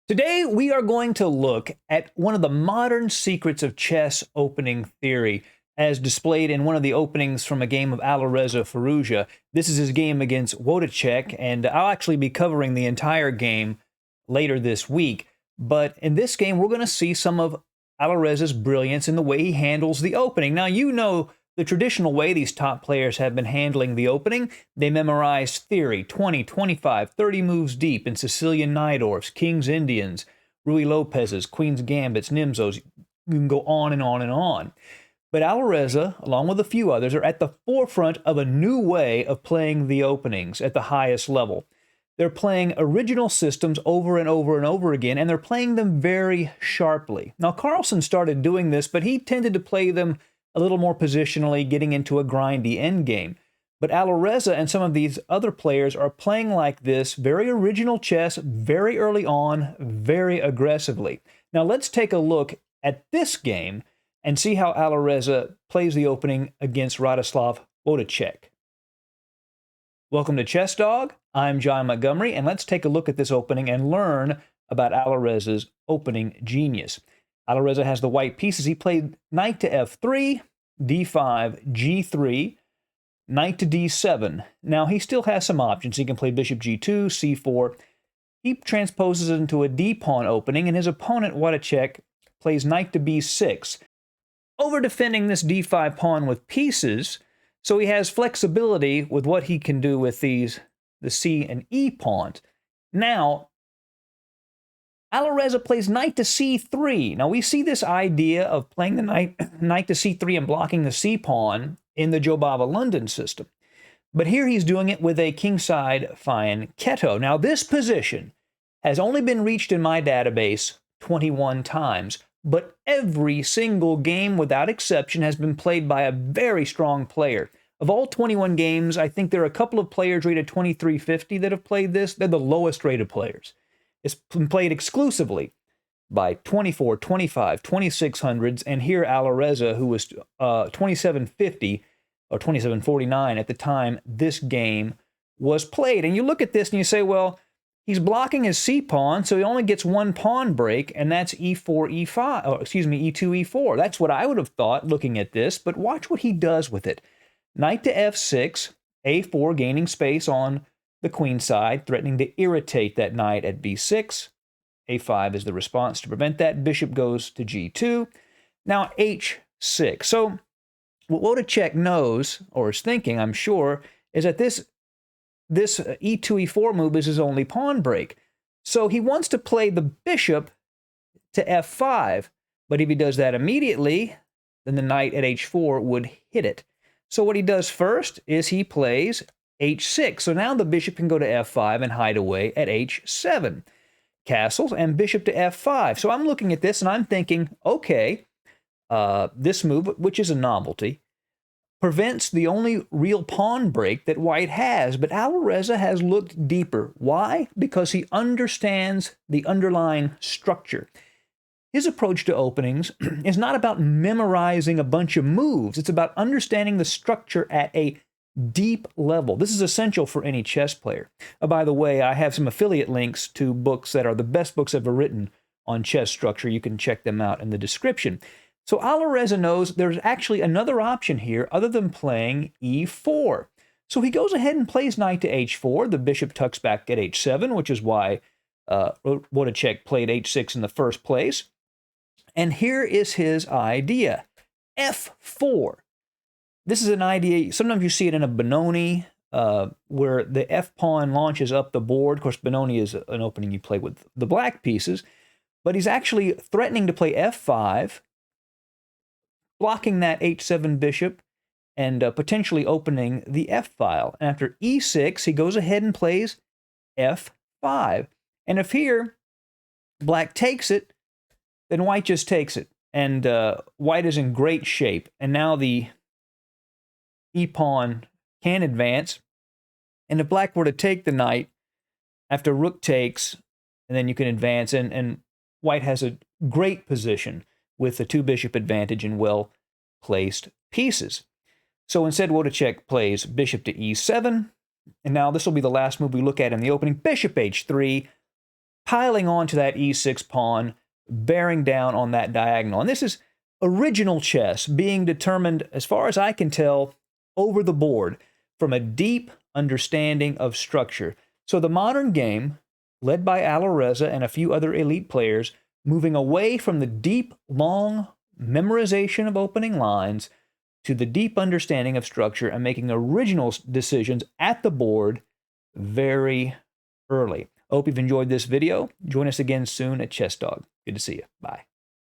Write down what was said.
Today, we are going to look at one of the modern secrets of chess opening theory, as displayed in one of the openings from a game of Alireza Firouzja. This is his game against Wojciech, and I'll actually be covering the entire game later this week. But in this game, we're going to see some of Alireza's brilliance in the way he handles the opening. Now, you know the traditional way these top players have been handling the opening. They memorize theory, 20, 25, 30 moves deep in Sicilian Najdorfs, King's Indians, Ruy Lopez's, Queen's Gambits, Nimzos. You can go on and on and on. But Alireza, along with a few others, are at the forefront of a new way of playing the openings at the highest level. They're playing original systems over and over and over again, and they're playing them very sharply. Now, Carlsen started doing this, but he tended to play them a little more positionally, getting into a grindy endgame. But Alireza and some of these other players are playing like this, very original chess, very early on, very aggressively. Now let's take a look at this game and see how Alireza plays the opening against Radoslav Wojciech. Welcome to Chess Dog. I'm John Montgomery, and let's take a look at this opening and learn about Alireza's opening genius. Alireza has the white pieces. He played knight to f3, d5, g3, knight to d7. Now, he still has some options. He can play bishop g2, c4. He transposes it into a d-pawn opening, and his opponent, Wojciech, plays knight to b6, over-defending this d5 pawn with pieces, so he has flexibility with what he can do with the c and e pawns. Now, Alireza plays knight to c3. Now, we see this idea of playing the knight to c3 and blocking the c-pawn in the Johnnyballgame London system. But here he's doing it with a kingside fianchetto. Now, this position has only been reached in my database 21 times, but every single game, without exception, has been played by a very strong player. Of all 21 games, I think there are a couple of players rated 2350 that have played this. They're the lowest rated players. It's been played exclusively by 24, 25, 2600s, and here Alireza, who was 2750 or 2749 at the time this game was played. And you look at this and you say, well, he's blocking his c-pawn, so he only gets one pawn break, and that's e4, e5, or excuse me, e2, e4. That's what I would have thought looking at this, but watch what he does with it. Knight to f6, a4 gaining space on the queen side, threatening to irritate that knight at b6. a5 is the response to prevent that. Bishop goes to g2. Now h6. So what Wojciech knows, or is thinking, I'm sure, is that this e2, e4 move is his only pawn break. So he wants to play the bishop to f5. But if he does that immediately, then the knight at h4 would hit it. So what he does first is he plays h6. So now the bishop can go to f5 and hide away at h7. Castles and bishop to f5. So I'm looking at this and I'm thinking, okay, this move, which is a novelty, prevents the only real pawn break that white has. But Alireza has looked deeper. Why? Because he understands the underlying structure. His approach to openings is not about memorizing a bunch of moves. It's about understanding the structure at a deep level. This is essential for any chess player. By the way, I have some affiliate links to books that are the best books ever written on chess structure. You can check them out in the description. So Alireza knows there's actually another option here other than playing e4. So he goes ahead and plays knight to h4. The bishop tucks back at h7, which is why Wojciech played h6 in the first place. And here is his idea, f4. This is an idea, sometimes you see it in a Benoni, where the f-pawn launches up the board. Of course, Benoni is an opening you play with the black pieces, but he's actually threatening to play f5, blocking that h7 bishop, and potentially opening the f-file. And after e6, he goes ahead and plays f5. And if here black takes it, then white just takes it. And white is in great shape. And now the e-pawn can advance. And if black were to take the knight after rook takes, and then you can advance, and white has a great position with the two-bishop advantage and well-placed pieces. So instead, Wojciech plays bishop to e7. And now this will be the last move we look at in the opening. Bishop h3. piling onto that e6 pawn, bearing down on that diagonal. And this is original chess being determined, as far as I can tell, over the board from a deep understanding of structure. So the modern game, led by Alireza and a few other elite players, moving away from the deep, long memorization of opening lines to the deep understanding of structure and making original decisions at the board very early. I hope you've enjoyed this video. Join us again soon at Chess Dog. Good to see you. Bye.